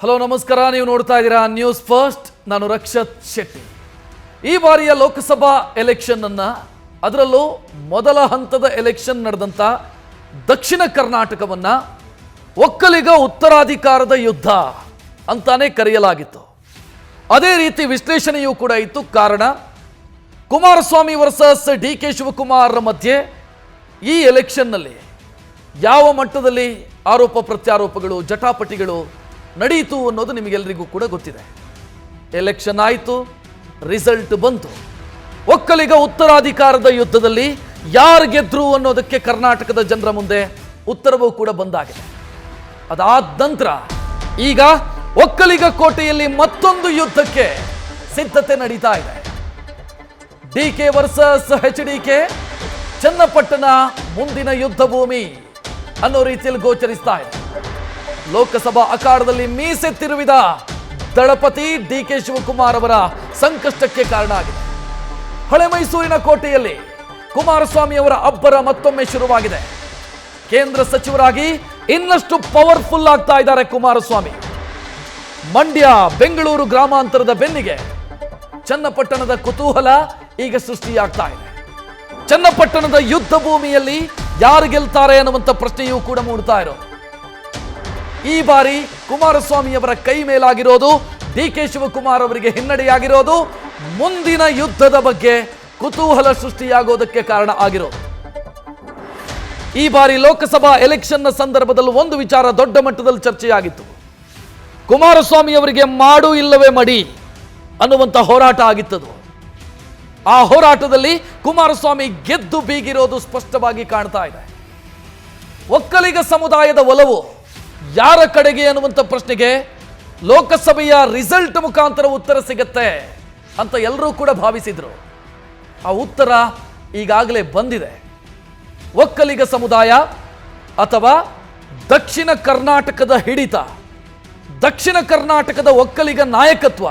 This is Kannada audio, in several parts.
ಹಲೋ ನಮಸ್ಕಾರ, ನೀವು ನೋಡ್ತಾ ಇದ್ದೀರಾ ನ್ಯೂಸ್ ಫಸ್ಟ್. ನಾನು ರಕ್ಷತ್ ಶೆಟ್ಟಿ. ಈ ಬಾರಿಯ ಲೋಕಸಭಾ ಎಲೆಕ್ಷನ್ ಅನ್ನ, ಅದರಲ್ಲೂ ಮೊದಲ ಹಂತದ ಎಲೆಕ್ಷನ್ ನಡೆದಂತ ದಕ್ಷಿಣ ಕರ್ನಾಟಕವನ್ನ ಒಕ್ಕಲಿಗ ಉತ್ತರಾಧಿಕಾರದ ಯುದ್ಧ ಅಂತಾನೆ ಕರೆಯಲಾಗಿತ್ತು. ಅದೇ ರೀತಿ ವಿಶ್ಲೇಷಣೆಯೂ ಕೂಡ ಇತ್ತು. ಕಾರಣ, ಕುಮಾರಸ್ವಾಮಿ ವರ್ಸಸ್ ಡಿ.ಕೆ. ಶಿವಕುಮಾರ್ ಮಧ್ಯೆ ಈ ಎಲೆಕ್ಷನ್ನಲ್ಲಿ ಯಾವ ಮಟ್ಟದಲ್ಲಿ ಆರೋಪ ಪ್ರತ್ಯಾರೋಪಗಳು, ಜಟಾಪಟಿಗಳು ನಡೆಯಿತು ಅನ್ನೋದು ನಿಮಗೆಲ್ಲರಿಗೂ ಕೂಡ ಗೊತ್ತಿದೆ. ಎಲೆಕ್ಷನ್ ಆಯಿತು, ರಿಸಲ್ಟ್ ಬಂತು. ಒಕ್ಕಲಿಗ ಉತ್ತರಾಧಿಕಾರದ ಯುದ್ಧದಲ್ಲಿ ಯಾರು ಗೆದ್ರು ಅನ್ನೋದಕ್ಕೆ ಕರ್ನಾಟಕದ ಜನರ ಮುಂದೆ ಉತ್ತರವೂ ಕೂಡ ಬಂದಾಗಿದೆ. ಅದಾದ ನಂತರ ಈಗ ಒಕ್ಕಲಿಗ ಕೋಟೆಯಲ್ಲಿ ಮತ್ತೊಂದು ಯುದ್ಧಕ್ಕೆ ಸಿದ್ಧತೆ ನಡೀತಾ ಇದೆ. ಡಿ.ಕೆ. ವರ್ಸಸ್ ಎಚ್.ಡಿ.ಕೆ. ಚನ್ನಪಟ್ಟಣ ಮುಂದಿನ ಯುದ್ಧ ಭೂಮಿ ಅನ್ನೋ ರೀತಿಯಲ್ಲಿ ಗೋಚರಿಸ್ತಾ ಇದೆ. ಲೋಕಸಭಾ ಅಖಾಡದಲ್ಲಿ ಮೀಸೆ ತಿರುವಿದ ದಳಪತಿ ಡಿ.ಕೆ. ಶಿವಕುಮಾರ್ ಅವರ ಸಂಕಷ್ಟಕ್ಕೆ ಕಾರಣ ಆಗಿದೆ. ಹಳೆ ಮೈಸೂರಿನ ಕೋಟೆಯಲ್ಲಿ ಕುಮಾರಸ್ವಾಮಿ ಅವರ ಅಬ್ಬರ ಮತ್ತೊಮ್ಮೆ ಶುರುವಾಗಿದೆ. ಕೇಂದ್ರ ಸಚಿವರಾಗಿ ಇನ್ನಷ್ಟು ಪವರ್ಫುಲ್ ಆಗ್ತಾ ಇದ್ದಾರೆ ಕುಮಾರಸ್ವಾಮಿ. ಮಂಡ್ಯ, ಬೆಂಗಳೂರು ಗ್ರಾಮಾಂತರದ ಬೆನ್ನಿಗೆ ಚನ್ನಪಟ್ಟಣದ ಕುತೂಹಲ ಈಗ ಸೃಷ್ಟಿಯಾಗ್ತಾ ಇದೆ. ಚನ್ನಪಟ್ಟಣದ ಯುದ್ಧ ಭೂಮಿಯಲ್ಲಿ ಯಾರು ಗೆಲ್ತಾರೆ ಅನ್ನುವಂಥ ಪ್ರಶ್ನೆಯೂ ಕೂಡ ಮೂಡ್ತಾ ಇರೋದು. ಈ ಬಾರಿ ಕುಮಾರಸ್ವಾಮಿ ಅವರ ಕೈ ಮೇಲಾಗಿರೋದು, ಡಿ.ಕೆ. ಶಿವಕುಮಾರ್ ಅವರಿಗೆ ಹಿನ್ನಡೆಯಾಗಿರೋದು ಮುಂದಿನ ಯುದ್ಧದ ಬಗ್ಗೆ ಕುತೂಹಲ ಸೃಷ್ಟಿಯಾಗೋದಕ್ಕೆ ಕಾರಣ ಆಗಿರೋದು. ಈ ಬಾರಿ ಲೋಕಸಭಾ ಎಲೆಕ್ಷನ್ನ ಸಂದರ್ಭದಲ್ಲಿ ಒಂದು ವಿಚಾರ ದೊಡ್ಡ ಮಟ್ಟದಲ್ಲಿ ಚರ್ಚೆಯಾಗಿತ್ತು. ಕುಮಾರಸ್ವಾಮಿ ಅವರಿಗೆ ಮಾಡು ಇಲ್ಲವೇ ಮಡಿ ಅನ್ನುವಂಥ ಹೋರಾಟ ಆಗಿತ್ತದು. ಆ ಹೋರಾಟದಲ್ಲಿ ಕುಮಾರಸ್ವಾಮಿ ಗೆದ್ದು ಬೀಗಿರೋದು ಸ್ಪಷ್ಟವಾಗಿ ಕಾಣ್ತಾ ಇದೆ. ಒಕ್ಕಲಿಗ ಸಮುದಾಯದ ಒಲವು ಯಾರ ಕಡೆಗೆ ಅನ್ನುವಂಥ ಪ್ರಶ್ನೆಗೆ ಲೋಕಸಭೆಯ ರಿಸಲ್ಟ್ ಮುಖಾಂತರ ಉತ್ತರ ಸಿಗತ್ತೆ ಅಂತ ಎಲ್ಲರೂ ಕೂಡ ಭಾವಿಸಿದ್ರು. ಆ ಉತ್ತರ ಈಗಾಗಲೇ ಬಂದಿದೆ. ಒಕ್ಕಲಿಗ ಸಮುದಾಯ ಅಥವಾ ದಕ್ಷಿಣ ಕರ್ನಾಟಕದ ಹಿಡಿತ, ದಕ್ಷಿಣ ಕರ್ನಾಟಕದ ಒಕ್ಕಲಿಗ ನಾಯಕತ್ವ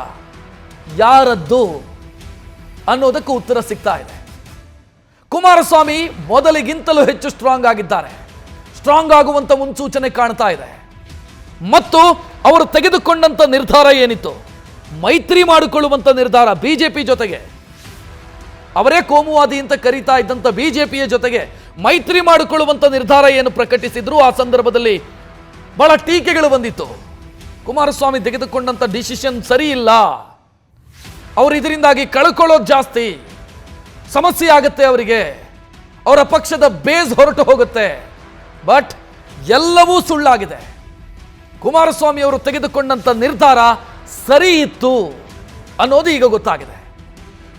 ಯಾರದ್ದು ಅನ್ನೋದಕ್ಕೂ ಉತ್ತರ ಸಿಗ್ತಾ ಇದೆ. ಕುಮಾರಸ್ವಾಮಿ ಮೊದಲಿಗಿಂತಲೂ ಹೆಚ್ಚು ಸ್ಟ್ರಾಂಗ್ ಆಗಿದ್ದಾರೆ. ಸ್ಟ್ರಾಂಗ್ ಆಗುವಂತ ಮುನ್ಸೂಚನೆ ಕಾಣ್ತಾ ಇದೆ. ಮತ್ತು ಅವರು ತೆಗೆದುಕೊಂಡಂತ ನಿರ್ಧಾರ ಏನಿತ್ತು, ಮೈತ್ರಿ ಮಾಡಿಕೊಳ್ಳುವಂತ ನಿರ್ಧಾರ ಬಿಜೆಪಿ ಜೊತೆಗೆ, ಅವರೇ ಕೋಮುವಾದಿ ಅಂತ ಕರೀತಾ ಇದ್ದಂತ ಬಿಜೆಪಿಯ ಜೊತೆಗೆ ಮೈತ್ರಿ ಮಾಡಿಕೊಳ್ಳುವಂತ ನಿರ್ಧಾರ ಏನು ಪ್ರಕಟಿಸಿದ್ರು, ಆ ಸಂದರ್ಭದಲ್ಲಿ ಬಹಳ ಟೀಕೆಗಳು ಬಂದಿತ್ತು. ಕುಮಾರಸ್ವಾಮಿ ತೆಗೆದುಕೊಂಡಂತ ಡಿಸಿಷನ್ ಸರಿ ಇಲ್ಲ, ಅವರು ಇದರಿಂದಾಗಿ ಕಳ್ಕೊಳ್ಳೋದು ಜಾಸ್ತಿ, ಸಮಸ್ಯೆ ಆಗುತ್ತೆ ಅವರಿಗೆ, ಅವರ ಪಕ್ಷದ ಬೇಸ್ ಹೊರಟು ಹೋಗುತ್ತೆ. ಬಟ್ ಎಲ್ಲವೂ ಸುಳ್ಳಾಗಿದೆ. ಕುಮಾರಸ್ವಾಮಿ ಅವರು ತೆಗೆದುಕೊಂಡಂತ ನಿರ್ಧಾರ ಸರಿ ಇತ್ತು ಅನ್ನೋದು ಈಗ ಗೊತ್ತಾಗಿದೆ.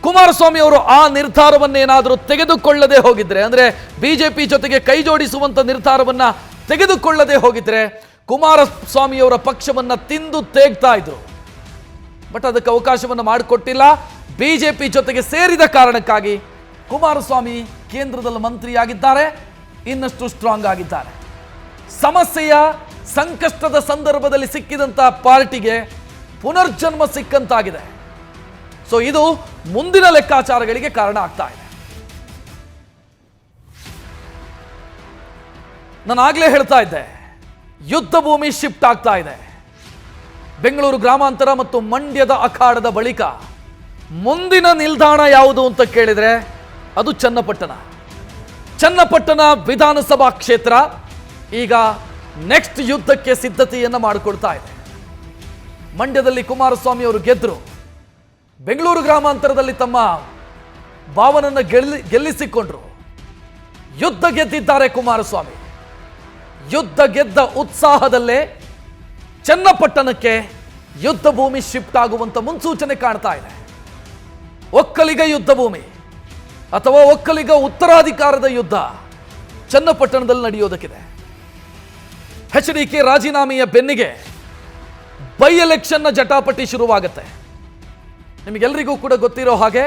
ಕುಮಾರಸ್ವಾಮಿ ಅವರು ಆ ನಿರ್ಧಾರವನ್ನೇನಾದರೂ ತೆಗೆದುಕೊಳ್ಳದೆ ಹೋಗಿದ್ರೆ, ಅಂದ್ರೆ ಬಿಜೆಪಿ ಜೊತೆಗೆ ಕೈ ಜೋಡಿಸುವಂತ ನಿರ್ಧಾರವನ್ನ ತೆಗೆದುಕೊಳ್ಳದೆ ಹೋಗಿದ್ರೆ ಕುಮಾರಸ್ವಾಮಿ ಅವರ ಪಕ್ಷವನ್ನ ತಿಂದು ತೇಗ್ತಾ ಇದ್ರು. ಬಟ್ ಅದಕ್ಕೆ ಅವಕಾಶವನ್ನು ಮಾಡಿಕೊಟ್ಟಿಲ್ಲ. ಬಿಜೆಪಿ ಜೊತೆಗೆ ಸೇರಿದ ಕಾರಣಕ್ಕಾಗಿ ಕುಮಾರಸ್ವಾಮಿ ಕೇಂದ್ರದಲ್ಲಿ ಮಂತ್ರಿಯಾಗಿದ್ದಾರೆ, ಇನ್ನಷ್ಟು ಸ್ಟ್ರಾಂಗ್ ಆಗಿದ್ದಾರೆ. ಸಮಸ್ಯೆಯ ಸಂಕಷ್ಟದ ಸಂದರ್ಭದಲ್ಲಿ ಸಿಕ್ಕಿದಂತಹ ಪಾರ್ಟಿಗೆ ಪುನರ್ಜನ್ಮ ಸಿಕ್ಕಂತಾಗಿದೆ. ಸೊ ಇದು ಮುಂದಿನ ಲೆಕ್ಕಾಚಾರಗಳಿಗೆ ಕಾರಣ ಆಗ್ತಾ ಇದೆ. ನಾನು ಆಗ್ಲೇ ಹೇಳ್ತಾ ಇದ್ದೆ, ಯುದ್ಧ ಭೂಮಿ ಶಿಫ್ಟ್ ಆಗ್ತಾ ಇದೆ. ಬೆಂಗಳೂರು ಗ್ರಾಮಾಂತರ ಮತ್ತು ಮಂಡ್ಯದ ಅಖಾಡದ ಬಳಿಕ ಮುಂದಿನ ನಿಲ್ದಾಣ ಯಾವುದು ಅಂತ ಕೇಳಿದ್ರೆ ಅದು ಚನ್ನಪಟ್ಟಣ. ಚನ್ನಪಟ್ಟಣ ವಿಧಾನಸಭಾ ಕ್ಷೇತ್ರ ಈಗ ನೆಕ್ಸ್ಟ್ ಯುದ್ಧಕ್ಕೆ ಸಿದ್ಧತೆಯನ್ನು ಮಾಡಿಕೊಡ್ತಾ ಇದೆ. ಮಂಡ್ಯದಲ್ಲಿ ಕುಮಾರಸ್ವಾಮಿ ಅವರು ಗೆದ್ರು, ಬೆಂಗಳೂರು ಗ್ರಾಮಾಂತರದಲ್ಲಿ ತಮ್ಮ ಭಾವನನ್ನು ಗೆಲ್ಲಿಸಿಕೊಂಡ್ರು. ಯುದ್ಧ ಗೆದ್ದಿದ್ದಾರೆ ಕುಮಾರಸ್ವಾಮಿ. ಯುದ್ಧ ಗೆದ್ದ ಉತ್ಸಾಹದಲ್ಲೇ ಚನ್ನಪಟ್ಟಣಕ್ಕೆ ಯುದ್ಧ ಭೂಮಿ ಶಿಫ್ಟ್ ಆಗುವಂತ ಮುನ್ಸೂಚನೆ ಕಾಣ್ತಾ ಇದೆ. ಒಕ್ಕಲಿಗ ಯುದ್ಧ ಭೂಮಿ ಅಥವಾ ಒಕ್ಕಲಿಗ ಉತ್ತರಾಧಿಕಾರದ ಯುದ್ಧ ಚನ್ನಪಟ್ಟಣದಲ್ಲಿ ನಡೆಯೋದಕ್ಕಿದೆ. ಎಚ್.ಡಿ.ಕೆ. ರಾಜೀನಾಮೆಯ ಬೆನ್ನಿಗೆ ಬೈ ಎಲೆಕ್ಷನ್ನ ಜಟಾಪಟಿ ಶುರುವಾಗುತ್ತೆ. ನಿಮಗೆಲ್ಲರಿಗೂ ಕೂಡ ಗೊತ್ತಿರೋ ಹಾಗೆ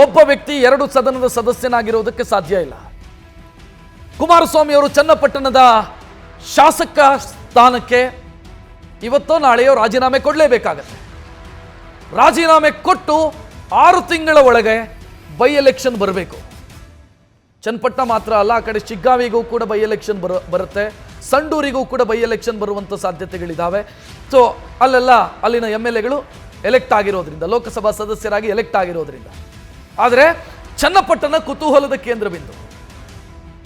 ಒಬ್ಬ ವ್ಯಕ್ತಿ ಎರಡು ಸದನದ ಸದಸ್ಯನಾಗಿರೋದಕ್ಕೆ ಸಾಧ್ಯ ಇಲ್ಲ. ಕುಮಾರಸ್ವಾಮಿ ಅವರು ಚನ್ನಪಟ್ಟಣದ ಶಾಸಕ ಸ್ಥಾನಕ್ಕೆ ಇವತ್ತೋ ನಾಳೆಯೋ ರಾಜೀನಾಮೆ ಕೊಡಲೇಬೇಕಾಗತ್ತೆ. ರಾಜೀನಾಮೆ ಕೊಟ್ಟು 6 ತಿಂಗಳ ಒಳಗೆ ಬೈ ಎಲೆಕ್ಷನ್ ಬರಬೇಕು. ಚನ್ನಪಟ್ಟಣ ಮಾತ್ರ ಅಲ್ಲ, ಆ ಕಡೆ ಶಿಗ್ಗಾವಿಗೂ ಕೂಡ ಬೈ ಎಲೆಕ್ಷನ್ ಬರುತ್ತೆ. ಸಂಡೂರಿಗೂ ಕೂಡ ಬೈ ಎಲೆಕ್ಷನ್ ಬರುವಂಥ ಸಾಧ್ಯತೆಗಳಿದ್ದಾವೆ. ಸೊ ಅಲ್ಲೆಲ್ಲ ಅಲ್ಲಿನ MLAಗಳು ಎಲೆಕ್ಟ್ ಆಗಿರೋದ್ರಿಂದ, ಲೋಕಸಭಾ ಸದಸ್ಯರಾಗಿ ಎಲೆಕ್ಟ್ ಆಗಿರೋದ್ರಿಂದ. ಆದರೆ ಚನ್ನಪಟ್ಟಣ ಕುತೂಹಲದ ಕೇಂದ್ರ ಬಿಂದು.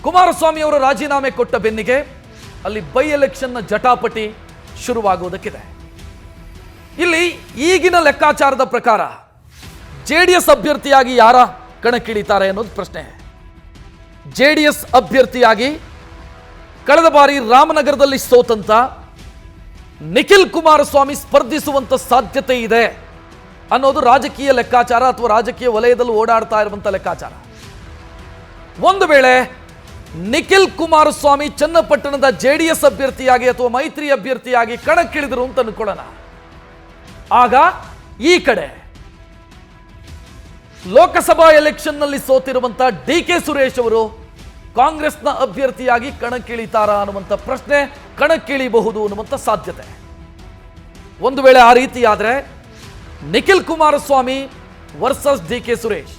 ಕುಮಾರಸ್ವಾಮಿ ಅವರು ರಾಜೀನಾಮೆ ಕೊಟ್ಟ ಬೆನ್ನಿಗೆ ಅಲ್ಲಿ ಬೈ ಎಲೆಕ್ಷನ್ನ ಜಟಾಪಟಿ ಶುರುವಾಗುವುದಕ್ಕಿದೆ. ಇಲ್ಲಿ ಈಗಿನ ಲೆಕ್ಕಾಚಾರದ ಪ್ರಕಾರ JDS ಅಭ್ಯರ್ಥಿಯಾಗಿ ಯಾರ ಕಣಕ್ಕಿಳಿತಾರೆ ಅನ್ನೋದು ಪ್ರಶ್ನೆ. JDS ಅಭ್ಯರ್ಥಿಯಾಗಿ ಕಳೆದ ಬಾರಿ ರಾಮನಗರದಲ್ಲಿ ಸೋತಂತ ನಿಖಿಲ್ ಕುಮಾರಸ್ವಾಮಿ ಸ್ಪರ್ಧಿಸುವಂತ ಸಾಧ್ಯತೆ ಇದೆ ಅನ್ನೋದು ರಾಜಕೀಯ ಲೆಕ್ಕಾಚಾರ ಅಥವಾ ರಾಜಕೀಯ ವಲಯದಲ್ಲಿ ಓಡಾಡ್ತಾ ಇರುವಂತ ಲೆಕ್ಕಾಚಾರ. ಒಂದು ವೇಳೆ ನಿಖಿಲ್ ಕುಮಾರಸ್ವಾಮಿ ಚನ್ನಪಟ್ಟಣದ JDS ಅಭ್ಯರ್ಥಿಯಾಗಿ ಅಥವಾ ಮೈತ್ರಿ ಅಭ್ಯರ್ಥಿಯಾಗಿ ಕಣಕ್ಕಿಳಿದ್ರು ಅಂತ ಅನ್ಕೊಳ್ಳೋಣ. ಆಗ ಈ ಕಡೆ ಲೋಕಸಭಾ ಎಲೆಕ್ಷನ್ನಲ್ಲಿ ಸೋತಿರುವಂತ DK ಸುರೇಶ್ ಅವರು ಕಾಂಗ್ರೆಸ್ನ ಅಭ್ಯರ್ಥಿಯಾಗಿ ಕಣಕ್ಕಿಳಿತಾರಾ ಅನ್ನುವಂಥ ಪ್ರಶ್ನೆ, ಕಣಕ್ಕಿಳಿಬಹುದು ಅನ್ನುವಂಥ ಸಾಧ್ಯತೆ. ಒಂದು ವೇಳೆ ಆ ರೀತಿ ಆದರೆ ನಿಖಿಲ್ ಕುಮಾರಸ್ವಾಮಿ ವರ್ಸಸ್ DK ಸುರೇಶ್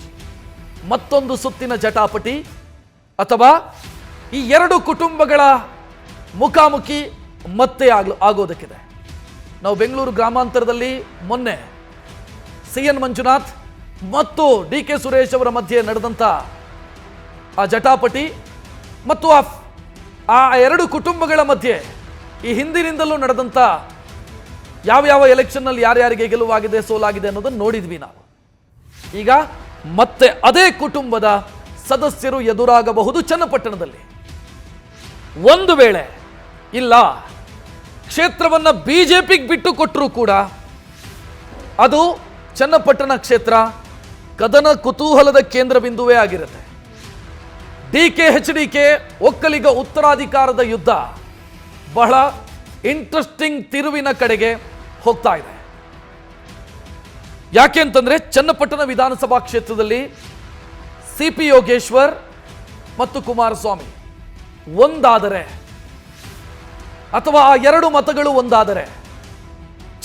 ಮತ್ತೊಂದು ಸುತ್ತಿನ ಜಟಾಪಟಿ, ಅಥವಾ ಈ ಎರಡು ಕುಟುಂಬಗಳ ಮುಖಾಮುಖಿ ಮತ್ತೆ ಆಗೋದಕ್ಕಿದೆ. ನಾವು ಬೆಂಗಳೂರು ಗ್ರಾಮಾಂತರದಲ್ಲಿ ಮೊನ್ನೆ CN ಮಂಜುನಾಥ್ ಮತ್ತು DK ಸುರೇಶ್ ಅವರ ಮಧ್ಯೆ ನಡೆದಂಥ ಆ ಜಟಾಪಟಿ ಮತ್ತು ಆ ಎರಡು ಕುಟುಂಬಗಳ ಮಧ್ಯೆ ಈ ಹಿಂದಿನಿಂದಲೂ ನಡೆದಂಥ ಯಾವ ಎಲೆಕ್ಷನ್ನಲ್ಲಿ ಯಾರ್ಯಾರಿಗೆ ಗೆಲುವಾಗಿದೆ ಸೋಲಾಗಿದೆ ಅನ್ನೋದನ್ನು ನೋಡಿದ್ವಿ ನಾವು. ಈಗ ಮತ್ತೆ ಅದೇ ಕುಟುಂಬದ ಸದಸ್ಯರು ಎದುರಾಗಬಹುದು ಚನ್ನಪಟ್ಟಣದಲ್ಲಿ. ಒಂದು ವೇಳೆ ಇಲ್ಲ ಕ್ಷೇತ್ರವನ್ನು BJPಗೆ ಬಿಟ್ಟು ಕೊಟ್ಟರೂ ಕೂಡ ಅದು ಚನ್ನಪಟ್ಟಣ ಕ್ಷೇತ್ರ ಕದನ ಕುತೂಹಲದ ಕೇಂದ್ರ ಬಿಂದುವೇ ಆಗಿರುತ್ತೆ. DK HDK ಒಕ್ಕಲಿಗ ಉತ್ತರಾಧಿಕಾರದ ಯುದ್ಧ ಬಹಳ ಇಂಟ್ರೆಸ್ಟಿಂಗ್ ತಿರುವಿನ ಕಡೆಗೆ ಹೋಗ್ತಾ ಇದೆ. ಯಾಕೆ ಅಂತಂದ್ರೆ ಚನ್ನಪಟ್ಟಣ ವಿಧಾನಸಭಾ ಕ್ಷೇತ್ರದಲ್ಲಿ CP ಯೋಗೇಶ್ವರ್ ಮತ್ತು ಕುಮಾರಸ್ವಾಮಿ ಒಂದಾದರೆ, ಅಥವಾ ಆ ಎರಡು ಮತಗಳು ಒಂದಾದರೆ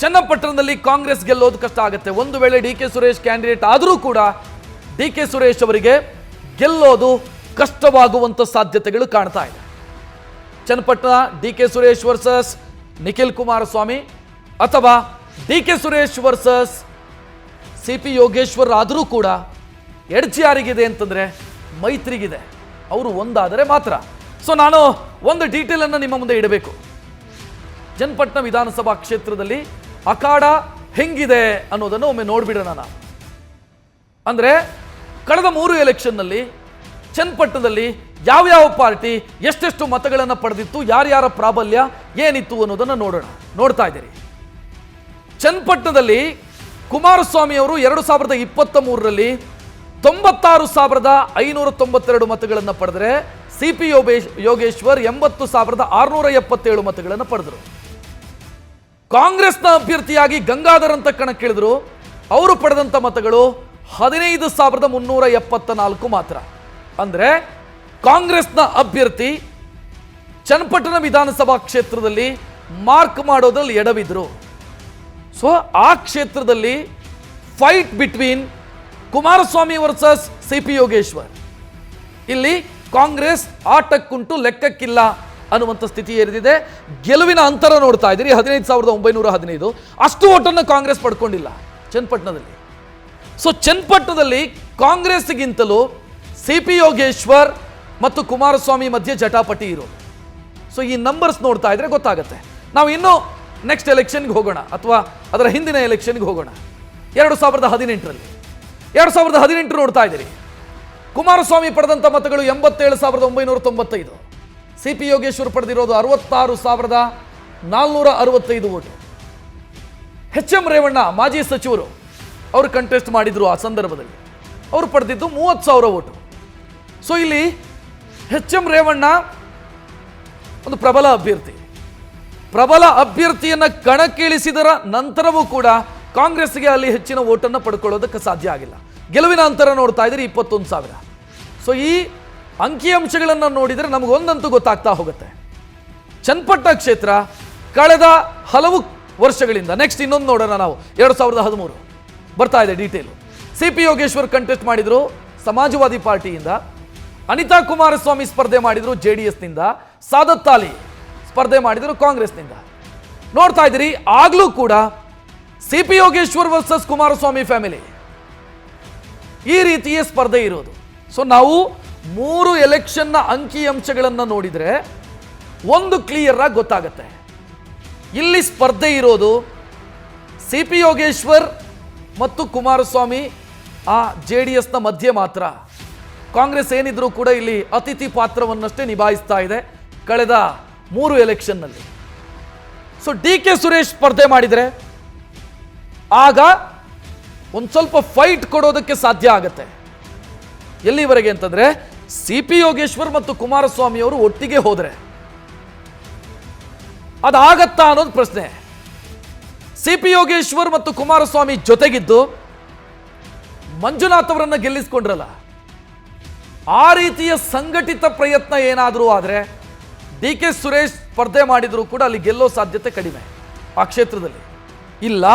ಚನ್ನಪಟ್ಟಣದಲ್ಲಿ ಕಾಂಗ್ರೆಸ್ ಗೆಲ್ಲೋದು ಕಷ್ಟ ಆಗುತ್ತೆ. ಒಂದು ವೇಳೆ DK ಸುರೇಶ್ ಕ್ಯಾಂಡಿಡೇಟ್ ಆದರೂ ಕೂಡ DK ಸುರೇಶ್ ಅವರಿಗೆ ಗೆಲ್ಲೋದು ಕಷ್ಟವಾಗುವಂಥ ಸಾಧ್ಯತೆಗಳು ಕಾಣ್ತಾ ಇದೆ. ಚನ್ನಪಟ್ಟಣ DK ಸುರೇಶ್ ವರ್ಸಸ್ ನಿಖಿಲ್ ಕುಮಾರಸ್ವಾಮಿ, ಅಥವಾ DK Suresh versus CP Yogeshwar ಆದರೂ ಕೂಡ ಎಡ್ಜ್ ಯಾರಿಗಿದೆ ಅಂತಂದ್ರೆ ಮೈತ್ರಿಗಿದೆ, ಅವರು ಒಂದಾದರೆ ಮಾತ್ರ. ಸೊ ನಾನು ಒಂದು ಡೀಟೇಲ್ ಅನ್ನು ನಿಮ್ಮ ಮುಂದೆ ಇಡಬೇಕು. ಚನ್ನಪಟ್ಟಣ ವಿಧಾನಸಭಾ ಕ್ಷೇತ್ರದಲ್ಲಿ ಅಖಾಡ ಹೆಂಗಿದೆ ಅನ್ನೋದನ್ನು ಒಮ್ಮೆ ನೋಡ್ಬಿಡೋಣ ನಾವು. ಅಂದ್ರೆ ಕಳೆದ 3 ಎಲೆಕ್ಷನ್ನಲ್ಲಿ ಚನ್ನಪಟ್ಟಣದಲ್ಲಿ ಯಾವ್ಯಾವ ಪಾರ್ಟಿ ಎಷ್ಟೆಷ್ಟು ಮತಗಳನ್ನು ಪಡೆದಿತ್ತು, ಯಾರ್ಯಾರ ಪ್ರಾಬಲ್ಯ ಏನಿತ್ತು ಅನ್ನೋದನ್ನು ನೋಡ್ತಾ ಇದ್ದೀರಿ. ಚನ್ನಪಟ್ಟಣದಲ್ಲಿ ಕುಮಾರಸ್ವಾಮಿ ಅವರು 2023ರಲ್ಲಿ 96,592 ಮತಗಳನ್ನು ಪಡೆದರೆ CP ಯೋಗೇಶ್ವರ್ 80,677 ಮತಗಳನ್ನು ಪಡೆದರು. ಕಾಂಗ್ರೆಸ್ನ ಅಭ್ಯರ್ಥಿಯಾಗಿ ಗಂಗಾಧರ್ ಅಂತ ಕಣಕ್ಕಿಳಿದ್ರು. ಅವರು ಪಡೆದಂಥ ಮತಗಳು 15,374 ಮಾತ್ರ. ಅಂದ್ರೆ ಕಾಂಗ್ರೆಸ್ನ ಅಭ್ಯರ್ಥಿ ಚನ್ನಪಟ್ಟಣ ವಿಧಾನಸಭಾ ಕ್ಷೇತ್ರದಲ್ಲಿ ಮಾರ್ಕ್ ಮಾಡೋದ್ರಲ್ಲಿ ಎಡವಿದ್ರು. ಸೊ ಆ ಕ್ಷೇತ್ರದಲ್ಲಿ fight between Kumaraswamy versus CP Yogeshwar. ಇಲ್ಲಿ ಕಾಂಗ್ರೆಸ್ ಆಟಕ್ಕುಂಟು ಲೆಕ್ಕಕ್ಕಿಲ್ಲ ಅನ್ನುವಂಥ ಸ್ಥಿತಿ ಏರಿದಿದೆ. ಗೆಲುವಿನ ಅಂತರ ನೋಡ್ತಾ ಇದ್ದೀರಿ, 15,915. ಅಷ್ಟು ಓಟನ್ನು ಕಾಂಗ್ರೆಸ್ ಪಡ್ಕೊಂಡಿಲ್ಲ ಚನ್ನಪಟ್ಟಣದಲ್ಲಿ. ಸೊ ಚನ್ನಪಟ್ಟಣದಲ್ಲಿ ಕಾಂಗ್ರೆಸ್ಗಿಂತಲೂ CP ಯೋಗೇಶ್ವರ್ ಮತ್ತು ಕುಮಾರಸ್ವಾಮಿ ಮಧ್ಯೆ ಜಟಾಪಟಿ ಇರೋದು. ಸೊ ಈ ನಂಬರ್ಸ್ ನೋಡ್ತಾ ಇದ್ರೆ ಗೊತ್ತಾಗುತ್ತೆ. ನಾವು ಇನ್ನೂ ನೆಕ್ಸ್ಟ್ ಎಲೆಕ್ಷನ್ಗೆ ಹೋಗೋಣ, ಅಥವಾ ಅದರ ಹಿಂದಿನ ಎಲೆಕ್ಷನ್ಗೆ ಹೋಗೋಣ. 2018 ನೋಡ್ತಾ ಇದ್ದೀರಿ. ಕುಮಾರಸ್ವಾಮಿ ಪಡೆದಂಥ ಮತಗಳು 87,995. CP ಯೋಗೇಶ್ವರ್ ಪಡೆದಿರೋದು 66,465 ಓಟು. HM ರೇವಣ್ಣ ಮಾಜಿ ಸಚಿವರು ಅವರು ಕಂಟೆಸ್ಟ್ ಮಾಡಿದ್ರು. ಆ ಸಂದರ್ಭದಲ್ಲಿ ಅವರು ಪಡೆದಿದ್ದು 30,000 ಓಟು. ಸೊ ಇಲ್ಲಿ HM ರೇವಣ್ಣ ಒಂದು ಪ್ರಬಲ ಅಭ್ಯರ್ಥಿಯನ್ನು ಕಣಕ್ಕಿಳಿಸಿದರ ನಂತರವೂ ಕೂಡ ಕಾಂಗ್ರೆಸ್ಗೆ ಅಲ್ಲಿ ಹೆಚ್ಚಿನ ಓಟನ್ನು ಪಡ್ಕೊಳ್ಳೋದಕ್ಕೆ ಸಾಧ್ಯ ಆಗಿಲ್ಲ. ಗೆಲುವಿನ ಅಂತರ ನೋಡ್ತಾ ಇದ್ದೀರಿ 21,000. ಸೊ ಈ ಅಂಕಿಅಂಶಗಳನ್ನು ನೋಡಿದರೆ ನಮಗೊಂದಂತೂ ಗೊತ್ತಾಗ್ತಾ ಹೋಗುತ್ತೆ. ಚನ್ನಪಟ್ಟಣ ಕ್ಷೇತ್ರ ಕಳೆದ ಹಲವು ವರ್ಷಗಳಿಂದ, ನೆಕ್ಸ್ಟ್ ಇನ್ನೊಂದು ನೋಡೋಣ ನಾವು, 2013 ಬರ್ತಾ ಇದೆ ಡೀಟೇಲು. CP ಯೋಗೇಶ್ವರ್ ಕಂಟೆಸ್ಟ್ ಮಾಡಿದ್ರು ಸಮಾಜವಾದಿ ಪಾರ್ಟಿಯಿಂದ, ಅನಿತಾ ಕುಮಾರಸ್ವಾಮಿ ಸ್ಪರ್ಧೆ ಮಾಡಿದ್ರು JDSನಿಂದ, ಸಾದತ್ ಅಲಿ ಸ್ಪರ್ಧೆ ಮಾಡಿದರು ಕಾಂಗ್ರೆಸ್ನಿಂದ. ನೋಡ್ತಾ ಇದ್ದೀರಿ, ಆಗ್ಲೂ ಕೂಡ CP Yogeshwar versus Kumaraswamy family ಈ ರೀತಿಯ ಸ್ಪರ್ಧೆ ಇರೋದು. ಸೊ ನಾವು 3 ಎಲೆಕ್ಷನ್ನ ಅಂಕಿಅಂಶಗಳನ್ನು ನೋಡಿದರೆ ಒಂದು ಕ್ಲಿಯರ್ ಆಗಿ ಗೊತ್ತಾಗುತ್ತೆ. ಇಲ್ಲಿ ಸ್ಪರ್ಧೆ ಇರೋದು CP ಯೋಗೇಶ್ವರ್ ಮತ್ತು ಕುಮಾರಸ್ವಾಮಿ ಆ JDSನ ಮಧ್ಯೆ ಮಾತ್ರ. ಕಾಂಗ್ರೆಸ್ ಏನಿದ್ರೂ ಕೂಡ ಇಲ್ಲಿ ಅತಿಥಿ ಪಾತ್ರವನ್ನಷ್ಟೇ ನಿಭಾಯಿಸ್ತಾ ಇದೆ ಕಳೆದ 3 ಎಲೆಕ್ಷನ್ನಲ್ಲಿ. ಸೊ DK ಸುರೇಶ್ ಸ್ಪರ್ಧೆ ಮಾಡಿದರೆ ಆಗ ಒಂದು ಸ್ವಲ್ಪ ಫೈಟ್ ಕೊಡೋದಕ್ಕೆ ಸಾಧ್ಯ ಆಗುತ್ತೆ. ಎಲ್ಲಿವರೆಗೆ ಅಂತಂದ್ರೆ CP ಯೋಗೇಶ್ವರ್ ಮತ್ತು ಕುಮಾರಸ್ವಾಮಿ ಅವರು ಒಟ್ಟಿಗೆ ಹೋದರೆ ಅದಾಗತ್ತಾ ಅನ್ನೋದು ಪ್ರಶ್ನೆ. CP ಯೋಗೇಶ್ವರ್ ಮತ್ತು ಕುಮಾರಸ್ವಾಮಿ ಜೊತೆಗಿದ್ದು ಮಂಜುನಾಥ್ ಅವರನ್ನು ಗೆಲ್ಲಿಸಿಕೊಂಡ್ರಲ್ಲ, ಆ ರೀತಿಯ ಸಂಘಟಿತ ಪ್ರಯತ್ನ ಏನಾದರೂ ಆದರೆ DK ಸುರೇಶ್ ಸ್ಪರ್ಧೆ ಮಾಡಿದರೂ ಕೂಡ ಅಲ್ಲಿ ಗೆಲ್ಲೋ ಸಾಧ್ಯತೆ ಕಡಿಮೆ ಆ ಕ್ಷೇತ್ರದಲ್ಲಿ. ಇಲ್ಲ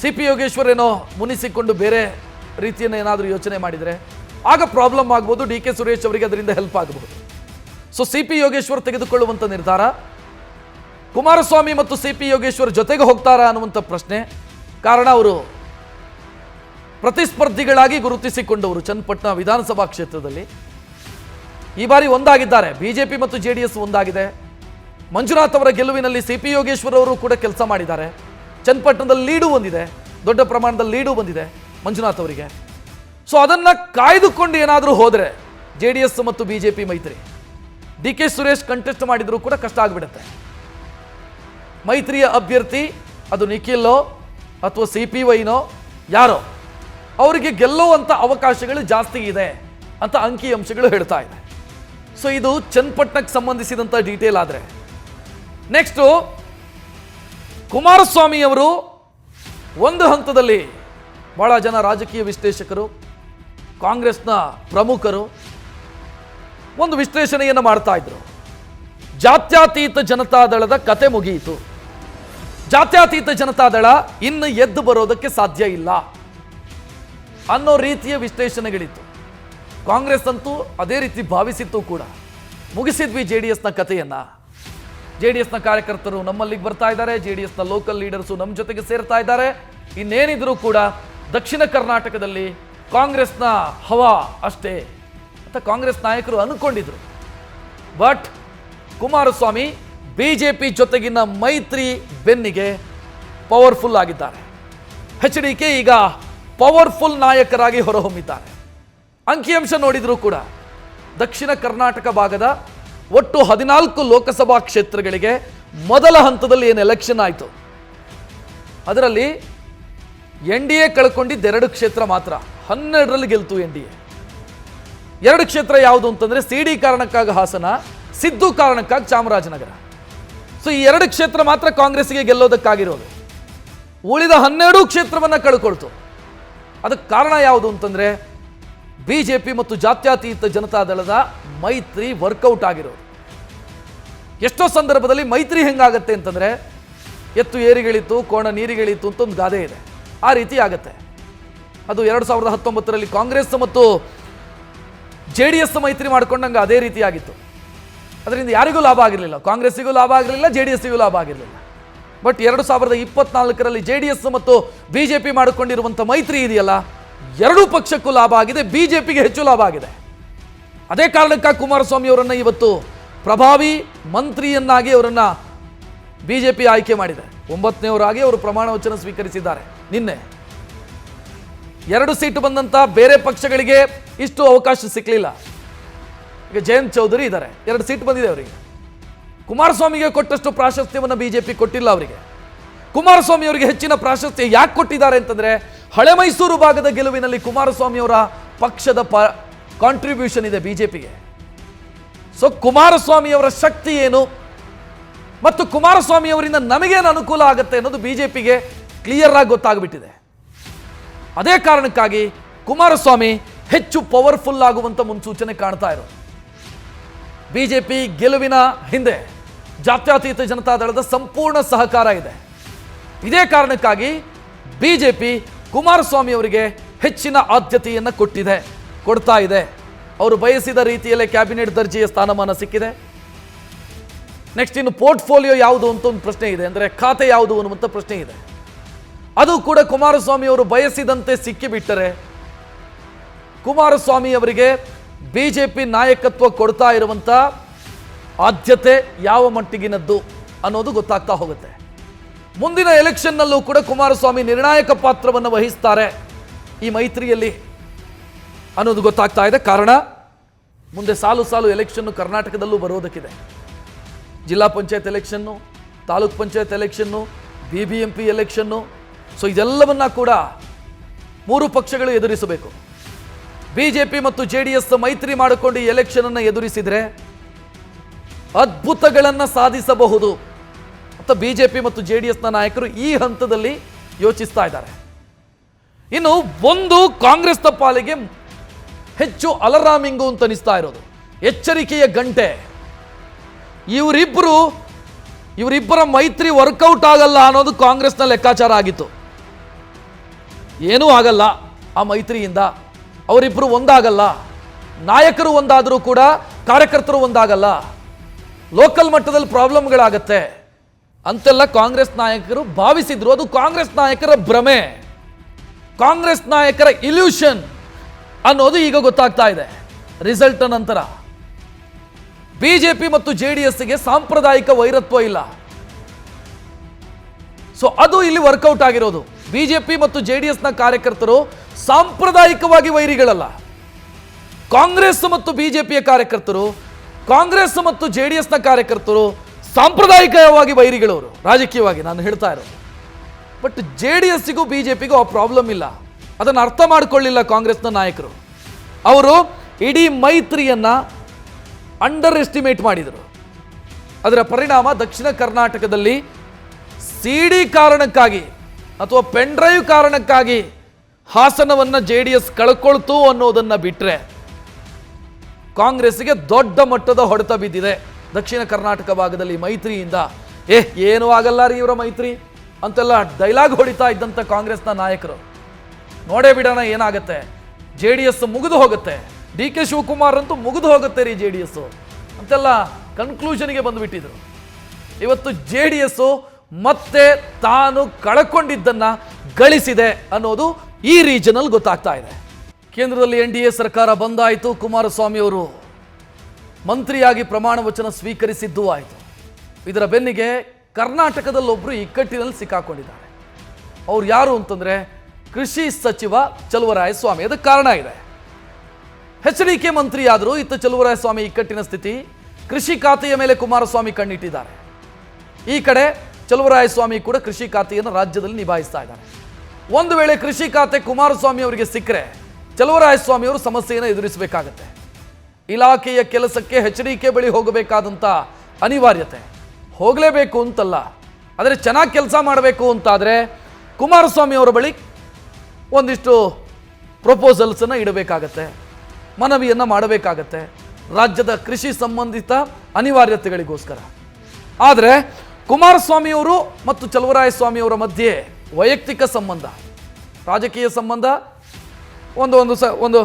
CP ಯೋಗೇಶ್ವರ್ ಏನೋ ಮುನಿಸಿಕೊಂಡು ಬೇರೆ ರೀತಿಯನ್ನು ಏನಾದರೂ ಯೋಚನೆ ಮಾಡಿದರೆ ಆಗ ಪ್ರಾಬ್ಲಮ್ ಆಗ್ಬೋದು, DK ಸುರೇಶ್ ಅವರಿಗೆ ಅದರಿಂದ ಹೆಲ್ಪ್ ಆಗಬಹುದು. ಸೊ CP ಯೋಗೇಶ್ವರ್ ತೆಗೆದುಕೊಳ್ಳುವಂಥ ನಿರ್ಧಾರ, ಕುಮಾರಸ್ವಾಮಿ ಮತ್ತು CP ಯೋಗೇಶ್ವರ್ ಜೊತೆಗೆ ಹೋಗ್ತಾರಾ ಅನ್ನುವಂಥ ಪ್ರಶ್ನೆ. ಕಾರಣ ಅವರು ಪ್ರತಿಸ್ಪರ್ಧಿಗಳಾಗಿ ಗುರುತಿಸಿಕೊಂಡವರು ಚನ್ನಪಟ್ಟಣ ವಿಧಾನಸಭಾ ಕ್ಷೇತ್ರದಲ್ಲಿ. ಈ ಬಾರಿ ಒಂದಾಗಿದ್ದಾರೆ, BJP ಮತ್ತು JDS ಒಂದಾಗಿದೆ. ಮಂಜುನಾಥ್ ಅವರ ಗೆಲುವಿನಲ್ಲಿ CP ಯೋಗೇಶ್ವರ್ ಅವರು ಕೂಡ ಕೆಲಸ ಮಾಡಿದ್ದಾರೆ. ಚನ್ನಪಟ್ಟಣದಲ್ಲಿ ಲೀಡು ಬಂದಿದೆ, ದೊಡ್ಡ ಪ್ರಮಾಣದಲ್ಲಿ ಲೀಡು ಬಂದಿದೆ ಮಂಜುನಾಥ್ ಅವರಿಗೆ. ಸೊ ಅದನ್ನು ಕಾಯ್ದುಕೊಂಡು ಏನಾದರೂ ಹೋದರೆ JDS ಮತ್ತು BJP ಮೈತ್ರಿ, DK ಸುರೇಶ್ ಕಂಟೆಸ್ಟ್ ಮಾಡಿದರೂ ಕೂಡ ಕಷ್ಟ ಆಗಿಬಿಡುತ್ತೆ. ಮೈತ್ರಿಯ ಅಭ್ಯರ್ಥಿ ಅದು ನಿಖಿಲೋ ಅಥವಾ CPYನೋ ಯಾರೋ ಅವರಿಗೆ ಗೆಲ್ಲುವಂಥ ಅವಕಾಶಗಳು ಜಾಸ್ತಿ ಇದೆ ಅಂತ ಅಂಕಿಅಂಶಗಳು ಹೇಳ್ತಾ ಇದೆ. ಸೊ ಇದು ಚನ್ನಪಟ್ಟಣಕ್ಕೆ ಸಂಬಂಧಿಸಿದಂಥ ಡೀಟೇಲ್. ಆದರೆ ನೆಕ್ಸ್ಟು ಕುಮಾರಸ್ವಾಮಿ ಅವರು ಒಂದು ಹಂತದಲ್ಲಿ ಬಹಳ ಜನ ರಾಜಕೀಯ ವಿಶ್ಲೇಷಕರು, ಕಾಂಗ್ರೆಸ್ನ ಪ್ರಮುಖರು ಒಂದು ವಿಶ್ಲೇಷಣೆಯನ್ನು ಮಾಡ್ತಾ ಇದ್ರು. ಜಾತ್ಯತೀತ ಜನತಾದಳದ ಕತೆ ಮುಗಿಯಿತು, ಜಾತ್ಯತೀತ ಜನತಾದಳ ಇನ್ನು ಎದ್ದು ಬರೋದಕ್ಕೆ ಸಾಧ್ಯ ಇಲ್ಲ ಅನ್ನೋ ರೀತಿಯ ವಿಶ್ಲೇಷಣೆಗಳಿತ್ತು. ಕಾಂಗ್ರೆಸ್ ಅಂತೂ ಅದೇ ರೀತಿ ಭಾವಿಸಿತ್ತು ಕೂಡ. ಮುಗಿಸಿದ್ವಿ JDSನ ಕಥೆಯನ್ನು. JDSನ ಕಾರ್ಯಕರ್ತರು ನಮ್ಮಲ್ಲಿಗೆ ಬರ್ತಾ ಇದ್ದಾರೆ, JDSನ ಲೋಕಲ್ ಲೀಡರ್ಸು ನಮ್ಮ ಜೊತೆಗೆ ಸೇರ್ತಾ ಇದ್ದಾರೆ. ಇನ್ನೇನಿದ್ರೂ ಕೂಡ ದಕ್ಷಿಣ ಕರ್ನಾಟಕದಲ್ಲಿ ಕಾಂಗ್ರೆಸ್ನ ಹವಾ ಅಷ್ಟೇ ಅಂತ ಕಾಂಗ್ರೆಸ್ ನಾಯಕರು ಅಂದ್ಕೊಂಡಿದ್ರು. ಬಟ್ ಕುಮಾರಸ್ವಾಮಿ BJP ಜೊತೆಗಿನ ಮೈತ್ರಿ ಬೆನ್ನಿಗೆ ಪವರ್ಫುಲ್ ಆಗಿದ್ದಾರೆ. HDK ಈಗ ಪವರ್ಫುಲ್ ನಾಯಕರಾಗಿ ಹೊರಹೊಮ್ಮಿದ್ದಾರೆ. ಅಂಕಿಅಂಶ ನೋಡಿದರೂ ಕೂಡ ದಕ್ಷಿಣ ಕರ್ನಾಟಕ ಭಾಗದ ಒಟ್ಟು 14 ಲೋಕಸಭಾ ಕ್ಷೇತ್ರಗಳಿಗೆ ಮೊದಲ ಹಂತದಲ್ಲಿ ಏನು ಎಲೆಕ್ಷನ್ ಆಯಿತು ಅದರಲ್ಲಿ NDA ಕಳ್ಕೊಂಡಿದ್ದು 2 ಕ್ಷೇತ್ರ ಮಾತ್ರ. 12ರಲ್ಲಿ ಗೆಲ್ತು NDA. 2 ಕ್ಷೇತ್ರ ಯಾವುದು ಅಂತಂದರೆ CD ಕಾರಣಕ್ಕಾಗಿ ಹಾಸನ, ಸಿದ್ದು ಕಾರಣಕ್ಕಾಗಿ ಚಾಮರಾಜನಗರ. ಸೊ ಈ 2 ಕ್ಷೇತ್ರ ಮಾತ್ರ ಕಾಂಗ್ರೆಸ್ಗೆ ಗೆಲ್ಲೋದಕ್ಕಾಗಿರೋದು. ಉಳಿದ 12 ಕ್ಷೇತ್ರವನ್ನು ಕಳ್ಕೊಳ್ತು. ಅದಕ್ಕೆ ಕಾರಣ ಯಾವುದು ಅಂತಂದರೆ BJP ಮತ್ತು ಜಾತ್ಯತೀತ ಜನತಾದಳದ ಮೈತ್ರಿ ವರ್ಕೌಟ್ ಆಗಿರೋದು. ಎಷ್ಟೋ ಸಂದರ್ಭದಲ್ಲಿ ಮೈತ್ರಿ ಹೆಂಗಾಗತ್ತೆ ಅಂತಂದರೆ ಎತ್ತು ಏರಿಗಳಿತ್ತು, ಕೋಣ ನೀರಿಗಳಿತ್ತು ಅಂತ ಒಂದು ಗಾದೆ ಇದೆ. ಆ ರೀತಿ ಆಗತ್ತೆ. ಅದು 2019ರಲ್ಲಿ ಕಾಂಗ್ರೆಸ್ ಮತ್ತು JDS ಮೈತ್ರಿ ಮಾಡ್ಕೊಂಡಂಗೆ ಅದೇ ರೀತಿ ಆಗಿತ್ತು. ಅದರಿಂದ ಯಾರಿಗೂ ಲಾಭ ಆಗಿರಲಿಲ್ಲ, ಕಾಂಗ್ರೆಸ್ಸಿಗೂ ಲಾಭ ಆಗಿರಲಿಲ್ಲ, JDSಗೂ ಲಾಭ ಆಗಿರಲಿಲ್ಲ. ಬಟ್ 2024ರಲ್ಲಿ JDS ಮತ್ತು BJP ಮಾಡಿಕೊಂಡಿರುವಂಥ ಮೈತ್ರಿ ಇದೆಯಲ್ಲ, 2 ಪಕ್ಷಕ್ಕೂ ಲಾಭ ಆಗಿದೆ, BJPಗೆ ಹೆಚ್ಚು ಲಾಭ ಆಗಿದೆ. ಅದೇ ಕಾರಣಕ್ಕಾಗಿ ಕುಮಾರಸ್ವಾಮಿ ಅವರನ್ನು ಇವತ್ತು ಪ್ರಭಾವಿ ಮಂತ್ರಿಯನ್ನಾಗಿ ಅವರನ್ನು BJP ಆಯ್ಕೆ ಮಾಡಿದೆ. 9ನೇವರಾಗಿ ಅವರು ಪ್ರಮಾಣ ವಚನ ಸ್ವೀಕರಿಸಿದ್ದಾರೆ ನಿನ್ನೆ. 2 ಸೀಟು ಬಂದಂಥ ಬೇರೆ ಪಕ್ಷಗಳಿಗೆ ಇಷ್ಟು ಅವಕಾಶ ಸಿಕ್ಕಲಿಲ್ಲ. ಈಗ ಜಯಂತ್ ಚೌಧರಿ ಇದ್ದಾರೆ, 2 ಸೀಟ್ ಬಂದಿದೆ ಅವರಿಗೆ. ಕುಮಾರಸ್ವಾಮಿಗೆ ಕೊಟ್ಟಷ್ಟು ಪ್ರಾಶಸ್ತ್ಯವನ್ನು BJP ಕೊಟ್ಟಿಲ್ಲ ಅವರಿಗೆ. ಕುಮಾರಸ್ವಾಮಿ ಅವರಿಗೆ ಹೆಚ್ಚಿನ ಪ್ರಾಶಸ್ತ್ಯ ಯಾಕೆ ಕೊಟ್ಟಿದ್ದಾರೆ ಅಂತಂದರೆ ಹಳೆ ಮೈಸೂರು ಭಾಗದ ಗೆಲುವಿನಲ್ಲಿ ಕುಮಾರಸ್ವಾಮಿ ಅವರ ಪಕ್ಷದ ಕಾಂಟ್ರಿಬ್ಯೂಷನ್ ಇದೆ BJPಗೆ. ಸೊ ಕುಮಾರಸ್ವಾಮಿ ಅವರ ಶಕ್ತಿ ಏನು ಮತ್ತು ಕುಮಾರಸ್ವಾಮಿ ಅವರಿಂದ ನಮಗೇನು ಅನುಕೂಲ ಆಗುತ್ತೆ ಅನ್ನೋದು BJPಗೆ ಕ್ಲಿಯರ್ ಆಗಿ ಗೊತ್ತಾಗ್ಬಿಟ್ಟಿದೆ. ಅದೇ ಕಾರಣಕ್ಕಾಗಿ ಕುಮಾರಸ್ವಾಮಿ ಹೆಚ್ಚು ಪವರ್ಫುಲ್ ಆಗುವಂಥ ಮುನ್ಸೂಚನೆ ಕಾಣ್ತಾ ಇರೋದು. BJP ಗೆಲುವಿನ ಹಿಂದೆ ಜಾತ್ಯತೀತ ಜನತಾದಳದ ಸಂಪೂರ್ಣ ಸಹಕಾರ ಇದೆ. ಇದೇ ಕಾರಣಕ್ಕಾಗಿ BJP ಕುಮಾರಸ್ವಾಮಿ ಅವರಿಗೆ ಹೆಚ್ಚಿನ ಆದ್ಯತೆಯನ್ನು ಕೊಡ್ತಾ ಇದೆ. ಅವರು ಬಯಸಿದ ರೀತಿಯಲ್ಲೇ ಕ್ಯಾಬಿನೆಟ್ ದರ್ಜೆಯ ಸ್ಥಾನಮಾನ ಸಿಕ್ಕಿದೆ. ನೆಕ್ಸ್ಟ್ ಇನ್ನು ಪೋರ್ಟ್ಫೋಲಿಯೋ ಯಾವುದು ಅಂತ ಒಂದು ಪ್ರಶ್ನೆ ಇದೆ, ಅಂದರೆ ಖಾತೆ ಯಾವುದು ಅನ್ನುವಂಥ ಪ್ರಶ್ನೆ ಇದೆ. ಅದು ಕೂಡ ಕುಮಾರಸ್ವಾಮಿ ಅವರು ಬಯಸಿದಂತೆ ಸಿಕ್ಕಿಬಿಟ್ಟರೆ ಕುಮಾರಸ್ವಾಮಿ ಅವರಿಗೆ ಬಿಜೆಪಿ ನಾಯಕತ್ವ ಕೊಡ್ತಾ ಇರುವಂಥ ಆದ್ಯತೆ ಯಾವ ಮಟ್ಟಿಗಿನದ್ದು ಅನ್ನೋದು ಗೊತ್ತಾಗ್ತಾ ಹೋಗುತ್ತೆ. ಮುಂದಿನ ಎಲೆಕ್ಷನ್ನಲ್ಲೂ ಕೂಡ ಕುಮಾರಸ್ವಾಮಿ ನಿರ್ಣಾಯಕ ಪಾತ್ರವನ್ನು ವಹಿಸ್ತಾರೆ ಈ ಮೈತ್ರಿಯಲ್ಲಿ ಅನ್ನೋದು ಗೊತ್ತಾಗ್ತಾ ಇದೆ. ಕಾರಣ ಮುಂದೆ ಸಾಲು ಸಾಲು ಎಲೆಕ್ಷನ್ನು ಕರ್ನಾಟಕದಲ್ಲೂ ಬರೋದಕ್ಕಿದೆ. ಜಿಲ್ಲಾ panchayat election, taluk panchayat election, BBMP election. So ಇದೆಲ್ಲವನ್ನ ಕೂಡ ಮೂರು ಪಕ್ಷಗಳು ಎದುರಿಸಬೇಕು. ಬಿಜೆಪಿ ಮತ್ತು JDS ಮೈತ್ರಿ ಮಾಡಿಕೊಂಡು ಈ ಎಲೆಕ್ಷನ್ ಅನ್ನು ಎದುರಿಸಿದರೆ ಅದ್ಭುತಗಳನ್ನು ಸಾಧಿಸಬಹುದು ಅಂತ ಬಿಜೆಪಿ ಮತ್ತು JDSನ ನಾಯಕರು ಈ ಹಂತದಲ್ಲಿ ಯೋಚಿಸ್ತಾ ಇದ್ದಾರೆ. ಇನ್ನು ಒಂದು ಕಾಂಗ್ರೆಸ್ನ ಪಾಲಿಗೆ ಹೆಚ್ಚು ಅಲರಾಮಿಂಗು ಅಂತ ಅನಿಸ್ತಾ ಇರೋದು, ಎಚ್ಚರಿಕೆಯ ಗಂಟೆ. ಇವರಿಬ್ಬರ ಮೈತ್ರಿ ವರ್ಕೌಟ್ ಆಗಲ್ಲ ಅನ್ನೋದು ಕಾಂಗ್ರೆಸ್ನ ಲೆಕ್ಕಾಚಾರ ಆಗಿತ್ತು. ಏನೂ ಆಗಲ್ಲ ಆ ಮೈತ್ರಿಯಿಂದ, ಅವರಿಬ್ಬರು ಒಂದಾಗಲ್ಲ, ನಾಯಕರು ಒಂದಾದರೂ ಕೂಡ ಕಾರ್ಯಕರ್ತರು ಒಂದಾಗಲ್ಲ, ಲೋಕಲ್ ಮಟ್ಟದಲ್ಲಿ ಪ್ರಾಬ್ಲಮ್ಗಳಾಗತ್ತೆ ಅಂತೆಲ್ಲ ಕಾಂಗ್ರೆಸ್ ನಾಯಕರು ಭಾವಿಸಿದ್ರು. ಅದು ಕಾಂಗ್ರೆಸ್ ನಾಯಕರ ಭ್ರಮೆ, ಕಾಂಗ್ರೆಸ್ ನಾಯಕರ ಇಲ್ಯೂಷನ್ ಅನ್ನೋದು ಈಗ ಗೊತ್ತಾಗ್ತಾ ಇದೆ ರಿಸಲ್ಟ್ ನಂತರ. ಬಿಜೆಪಿ ಮತ್ತು JDSಗೆ ಸಾಂಪ್ರದಾಯಿಕ ವೈರತ್ವ ಇಲ್ಲ. ಸೊ ಅದು ಇಲ್ಲಿ ವರ್ಕೌಟ್ ಆಗಿರೋದು. ಬಿಜೆಪಿ ಮತ್ತು JDSನ ಕಾರ್ಯಕರ್ತರು ಸಾಂಪ್ರದಾಯಿಕವಾಗಿ ವೈರಿಗಳಲ್ಲ. ಕಾಂಗ್ರೆಸ್ ಮತ್ತು ಬಿಜೆಪಿಯ ಕಾರ್ಯಕರ್ತರು, ಕಾಂಗ್ರೆಸ್ ಮತ್ತು JDSನ ಕಾರ್ಯಕರ್ತರು ಸಾಂಪ್ರದಾಯಿಕವಾಗಿ ವೈರಿಗಳವರು ರಾಜಕೀಯವಾಗಿ ನಾನು ಹೇಳ್ತಾ ಇರೋದು. ಬಟ್ JDSಗೂ ಬಿಜೆಪಿಗೂ ಆ ಪ್ರಾಬ್ಲಮ್ ಇಲ್ಲ. ಅದನ್ನು ಅರ್ಥ ಮಾಡಿಕೊಳ್ಳಿಲ್ಲ ಕಾಂಗ್ರೆಸ್ನ ನಾಯಕರು. ಅವರು ಇಡೀ ಮೈತ್ರಿಯನ್ನ ಅಂಡರ್ ಎಸ್ಟಿಮೇಟ್ ಮಾಡಿದರು. ಅದರ ಪರಿಣಾಮ ದಕ್ಷಿಣ ಕರ್ನಾಟಕದಲ್ಲಿ CD ಕಾರಣಕ್ಕಾಗಿ ಅಥವಾ ಪೆನ್ ಡ್ರೈವ್ ಕಾರಣಕ್ಕಾಗಿ ಹಾಸನವನ್ನು JDS ಕಳ್ಕೊಳ್ತು ಅನ್ನೋದನ್ನ ಬಿಟ್ಟರೆ ಕಾಂಗ್ರೆಸ್ಗೆ ದೊಡ್ಡ ಮಟ್ಟದ ಹೊಡೆತ ಬಿದ್ದಿದೆ ದಕ್ಷಿಣ ಕರ್ನಾಟಕ ಭಾಗದಲ್ಲಿ ಮೈತ್ರಿಯಿಂದ. ಏನೂ ಆಗಲ್ಲ ರೀ ಇವರ ಮೈತ್ರಿ ಅಂತೆಲ್ಲ ಡೈಲಾಗ್ ಹೊಡಿತಾ ಇದ್ದಂಥ ಕಾಂಗ್ರೆಸ್ನ ನಾಯಕರು ನೋಡೇ ಬಿಡೋಣ ಏನಾಗುತ್ತೆ, JDS ಮುಗಿದು ಹೋಗುತ್ತೆ, DK ಶಿವಕುಮಾರ್ ಅಂತೂ ಮುಗಿದು ಹೋಗುತ್ತೆ ರೀ JDS ಅಂತೆಲ್ಲ ಕನ್ಕ್ಲೂಷನ್ಗೆ ಬಂದುಬಿಟ್ಟಿದ್ರು. ಇವತ್ತು JDS ಮತ್ತೆ ತಾನು ಕಳ್ಕೊಂಡಿದ್ದನ್ನ ಗಳಿಸಿದೆ ಅನ್ನೋದು ಈ ರೀಜನಲ್ಲಿ ಗೊತ್ತಾಗ್ತಾ ಇದೆ. ಕೇಂದ್ರದಲ್ಲಿ NDA ಸರ್ಕಾರ ಬಂದಾಯಿತು, ಕುಮಾರಸ್ವಾಮಿ ಅವರು ಮಂತ್ರಿಯಾಗಿ ಪ್ರಮಾಣ ವಚನ ಸ್ವೀಕರಿಸಿದ್ದೂ ಆಯಿತು. ಇದರ ಬೆನ್ನಿಗೆ ಕರ್ನಾಟಕದಲ್ಲೊಬ್ಬರು ಇಕ್ಕಟ್ಟಿನಲ್ಲಿ ಸಿಕ್ಕಾಕೊಂಡಿದ್ದಾರೆ. ಅವ್ರು ಯಾರು ಅಂತಂದರೆ ಕೃಷಿ ಸಚಿವ ಚಲುವರಾಯಸ್ವಾಮಿ. ಅದಕ್ಕೆ ಕಾರಣ ಇದೆ. HDK ಮಂತ್ರಿ ಆದರೂ ಇತ್ತ ಚಲುವರಾಯಸ್ವಾಮಿ ಇಕ್ಕಟ್ಟಿನ ಸ್ಥಿತಿ. ಕೃಷಿ ಖಾತೆಯ ಮೇಲೆ ಕುಮಾರಸ್ವಾಮಿ ಕಣ್ಣಿಟ್ಟಿದ್ದಾರೆ. ಈ ಕಡೆ ಚಲುವರಾಯಸ್ವಾಮಿ ಕೂಡ ಕೃಷಿ ಖಾತೆಯನ್ನು ರಾಜ್ಯದಲ್ಲಿ ನಿಭಾಯಿಸ್ತಾ ಇದ್ದಾರೆ. ಒಂದು ವೇಳೆ ಕೃಷಿ ಖಾತೆ ಕುಮಾರಸ್ವಾಮಿ ಅವರಿಗೆ ಸಿಕ್ಕರೆ ಚಲುವರಾಯಸ್ವಾಮಿ ಅವರು ಸಮಸ್ಯೆಯನ್ನು ಎದುರಿಸಬೇಕಾಗತ್ತೆ. ಇಲಾಖೆಯ ಕೆಲಸಕ್ಕೆ HDK ಬಳಿ ಹೋಗಬೇಕಾದಂಥ ಅನಿವಾರ್ಯತೆ, ಹೋಗಲೇಬೇಕು ಅಂತಲ್ಲ, ಆದರೆ ಚೆನ್ನಾಗಿ ಕೆಲಸ ಮಾಡಬೇಕು ಅಂತಾದರೆ ಕುಮಾರಸ್ವಾಮಿ ಅವರ ಬಳಿ ಒಂದಿಷ್ಟು ಪ್ರಪೋಸಲ್ಸನ್ನು ಇಡಬೇಕಾಗತ್ತೆ, ಮನವಿಯನ್ನು ಮಾಡಬೇಕಾಗತ್ತೆ ರಾಜ್ಯದ ಕೃಷಿ ಸಂಬಂಧಿತ ಅನಿವಾರ್ಯತೆಗಳಿಗೋಸ್ಕರ. ಆದರೆ ಕುಮಾರಸ್ವಾಮಿ ಅವರು ಮತ್ತು ಚಲುವರಾಯಸ್ವಾಮಿ ಅವರ ಮಧ್ಯೆ ವೈಯಕ್ತಿಕ ಸಂಬಂಧ, ರಾಜಕೀಯ ಸಂಬಂಧ, ಒಂದು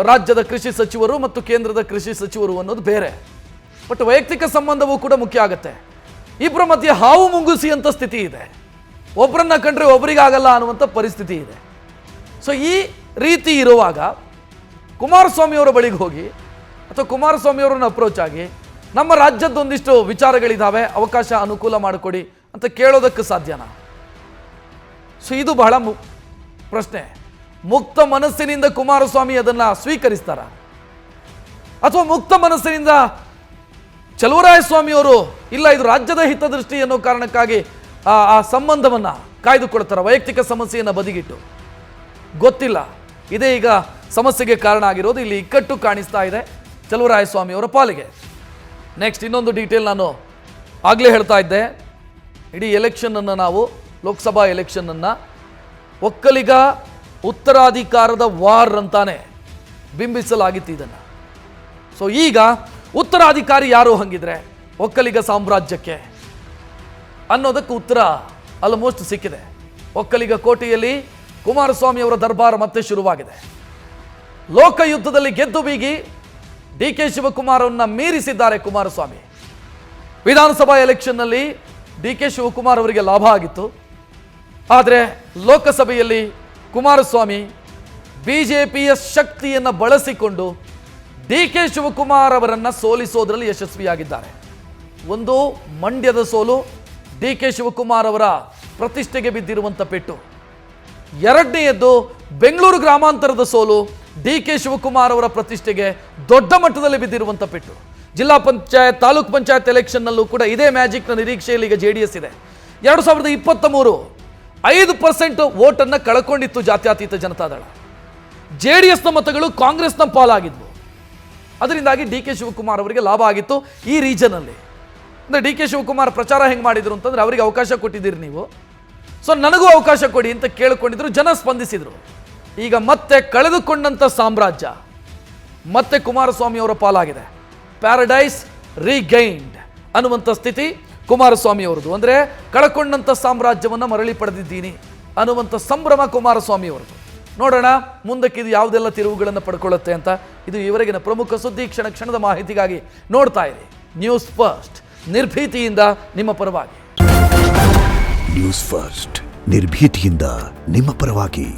ರಾಜ್ಯದ ಕೃಷಿ ಸಚಿವರು ಮತ್ತು ಕೇಂದ್ರದ ಕೃಷಿ ಸಚಿವರು ಅನ್ನೋದು ಬೇರೆ. ಬಟ್ ವೈಯಕ್ತಿಕ ಸಂಬಂಧವೂ ಕೂಡ ಮುಖ್ಯ ಆಗುತ್ತೆ. ಇಬ್ಬರ ಮಧ್ಯೆ ಹಾವು ಮುಂಗುಸಿ ಅಂತ ಸ್ಥಿತಿ ಇದೆ. ಒಬ್ಬರನ್ನ ಕಂಡ್ರೆ ಒಬ್ಬರಿಗಾಗಲ್ಲ ಅನ್ನುವಂಥ ಪರಿಸ್ಥಿತಿ ಇದೆ. ಸೊ ಈ ರೀತಿ ಇರುವಾಗ ಕುಮಾರಸ್ವಾಮಿ ಅವರ ಬಳಿಗೆ ಹೋಗಿ ಅಥವಾ ಕುಮಾರಸ್ವಾಮಿ ಅವರನ್ನು ಅಪ್ರೋಚ್ ಆಗಿ ನಮ್ಮ ರಾಜ್ಯದೊಂದಿಷ್ಟು ವಿಚಾರಗಳಿದ್ದಾವೆ, ಅವಕಾಶ ಅನುಕೂಲ ಮಾಡಿಕೊಡಿ ಅಂತ ಕೇಳೋದಕ್ಕೆ ಸಾಧ್ಯನಾ? ಸೊ ಇದು ಬಹಳ ಪ್ರಶ್ನೆ. ಮುಕ್ತ ಮನಸ್ಸಿನಿಂದ ಕುಮಾರಸ್ವಾಮಿ ಅದನ್ನು ಸ್ವೀಕರಿಸ್ತಾರ ಅಥವಾ ಮುಕ್ತ ಮನಸ್ಸಿನಿಂದ ಚಲುವರಾಯಸ್ವಾಮಿ ಅವರು ಇಲ್ಲ ಇದು ರಾಜ್ಯದ ಹಿತದೃಷ್ಟಿ ಅನ್ನೋ ಕಾರಣಕ್ಕಾಗಿ ಆ ಸಂಬಂಧವನ್ನು ಕಾಯ್ದುಕೊಳ್ತಾರ, ವೈಯಕ್ತಿಕ ಸಮಸ್ಯೆಯನ್ನು ಬದಿಗಿಟ್ಟು? ಗೊತ್ತಿಲ್ಲ. ಇದೇ ಈಗ ಸಮಸ್ಯೆಗೆ ಕಾರಣ ಆಗಿರೋದು. ಇಲ್ಲಿ ಇಕ್ಕಟ್ಟು ಕಾಣಿಸ್ತಾ ಇದೆ ಚಲುವರಾಯಸ್ವಾಮಿ ಅವರ ಪಾಲಿಗೆ. ನೆಕ್ಸ್ಟ್ ಇನ್ನೊಂದು ಡೀಟೇಲ್ ನಾನು ಆಗಲೇ ಹೇಳ್ತಾ ಇದ್ದೆ. ಇಡೀ ಎಲೆಕ್ಷನನ್ನು ನಾವು ಲೋಕಸಭಾ ಎಲೆಕ್ಷನನ್ನು ಒಕ್ಕಲಿಗ ಉತ್ತರಾಧಿಕಾರದ ವಾರ್ ಅಂತಾನೆ ಬಿಂಬಿಸಲಾಗಿತ್ತು ಇದನ್ನು. ಸೊ ಈಗ ಉತ್ತರಾಧಿಕಾರಿ ಯಾರು ಹಂಗಿದ್ರೆ ಒಕ್ಕಲಿಗ ಸಾಮ್ರಾಜ್ಯಕ್ಕೆ ಅನ್ನೋದಕ್ಕೆ ಉತ್ತರ ಆಲ್ಮೋಸ್ಟ್ ಸಿಕ್ಕಿದೆ. ಒಕ್ಕಲಿಗ ಕೋಟೆಯಲ್ಲಿ ಕುಮಾರಸ್ವಾಮಿ ಅವರ ದರ್ಬಾರ್ ಮತ್ತೆ ಶುರುವಾಗಿದೆ. ಲೋಕಯುದ್ಧದಲ್ಲಿ ಗೆದ್ದು ಬೀಗಿ DK ಶಿವಕುಮಾರನ್ನ ಮೀರಿಸಿದ್ದಾರೆ ಕುಮಾರಸ್ವಾಮಿ. ವಿಧಾನಸಭಾ ಎಲೆಕ್ಷನ್ನಲ್ಲಿ ಡಿ ಕೆ ಶಿವಕುಮಾರ್ ಅವರಿಗೆ ಲಾಭ ಆಗಿತ್ತು. ಆದರೆ ಲೋಕಸಭೆಯಲ್ಲಿ ಕುಮಾರಸ್ವಾಮಿ ಬಿಜೆಪಿಯ ಶಕ್ತಿಯನ್ನು ಬಳಸಿಕೊಂಡು ಡಿ ಕೆ ಶಿವಕುಮಾರ್ ಅವರನ್ನು ಸೋಲಿಸೋದ್ರಲ್ಲಿ ಯಶಸ್ವಿಯಾಗಿದ್ದಾರೆ. ಒಂದು ಮಂಡ್ಯದ ಸೋಲು ಡಿ ಕೆ ಶಿವಕುಮಾರ್ ಅವರ ಪ್ರತಿಷ್ಠೆಗೆ ಬಿದ್ದಿರುವಂಥ ಪೆಟ್ಟು. ಎರಡನೆಯದ್ದು ಬೆಂಗಳೂರು ಗ್ರಾಮಾಂತರದ ಸೋಲು ಡಿ ಕೆ ಶಿವಕುಮಾರ್ ಅವರ ಪ್ರತಿಷ್ಠೆಗೆ ದೊಡ್ಡ ಮಟ್ಟದಲ್ಲಿ ಬಿದ್ದಿರುವಂಥ ಪೆಟ್ಟು. ಜಿಲ್ಲಾ ಪಂಚಾಯತ್ ತಾಲೂಕ್ ಪಂಚಾಯತ್ ಎಲೆಕ್ಷನ್ನಲ್ಲೂ ಕೂಡ ಇದೇ ಮ್ಯಾಜಿಕ್ನ ನಿರೀಕ್ಷೆಯಲ್ಲಿ ಈಗ JDS ಇದೆ. 2023 5% ವೋಟನ್ನು ಕಳ್ಕೊಂಡಿತ್ತು ಜಾತ್ಯತೀತ ಜನತಾದಳ. JDSನ ಮತಗಳು ಕಾಂಗ್ರೆಸ್ನ ಪಾಲಾಗಿದ್ವು. ಅದರಿಂದಾಗಿ ಡಿ ಕೆ ಶಿವಕುಮಾರ್ ಅವರಿಗೆ ಲಾಭ ಆಗಿತ್ತು ಈ ರೀಜನಲ್ಲಿ. ಅಂದರೆ ಡಿ ಕೆ ಶಿವಕುಮಾರ್ ಪ್ರಚಾರ ಹೆಂಗೆ ಮಾಡಿದ್ರು ಅಂತಂದರೆ ಅವರಿಗೆ ಅವಕಾಶ ಕೊಟ್ಟಿದ್ದೀರಿ ನೀವು, ಸೊ ನನಗೂ ಅವಕಾಶ ಕೊಡಿ ಅಂತ ಕೇಳಿಕೊಂಡಿದ್ರು, ಜನ ಸ್ಪಂದಿಸಿದರು. ಈಗ ಮತ್ತೆ ಕಳೆದುಕೊಂಡಂಥ ಸಾಮ್ರಾಜ್ಯ ಮತ್ತೆ ಕುಮಾರಸ್ವಾಮಿ ಅವರ ಪಾಲಾಗಿದೆ. ಪ್ಯಾರಡೈಸ್ ರೀಗೈನ್ಡ್ ಅನ್ನುವಂಥ ಸ್ಥಿತಿ ಕುಮಾರಸ್ವಾಮಿ ಅವರದು. ಅಂದರೆ ಕಳ್ಕೊಂಡಂಥ ಸಾಮ್ರಾಜ್ಯವನ್ನು ಮರಳಿ ಪಡೆದಿದ್ದೀನಿ ಅನ್ನುವಂಥ ಸಂಭ್ರಮ ಕುಮಾರಸ್ವಾಮಿ ಅವರದು. ನೋಡೋಣ ಮುಂದಕ್ಕೆ ಇದು ಯಾವುದೆಲ್ಲ ತಿರುವುಗಳನ್ನು ಪಡ್ಕೊಳ್ಳುತ್ತೆ ಅಂತ. ಇದು ಇವರೆಗಿನ ಪ್ರಮುಖ ಸುದ್ದಿ. ಕ್ಷಣ ಕ್ಷಣದ ಮಾಹಿತಿಗಾಗಿ ನೋಡ್ತಾ ಇರಿ ನ್ಯೂಸ್ ಫಸ್ಟ್, ನಿರ್ಭೀತಿಯಿಂದ ನಿಮ್ಮ ಪರವಾಗಿ. ನ್ಯೂಸ್ ಫಸ್ಟ್, ನಿರ್ಭೀತಿಯಿಂದ ನಿಮ್ಮ ಪರವಾಗಿ.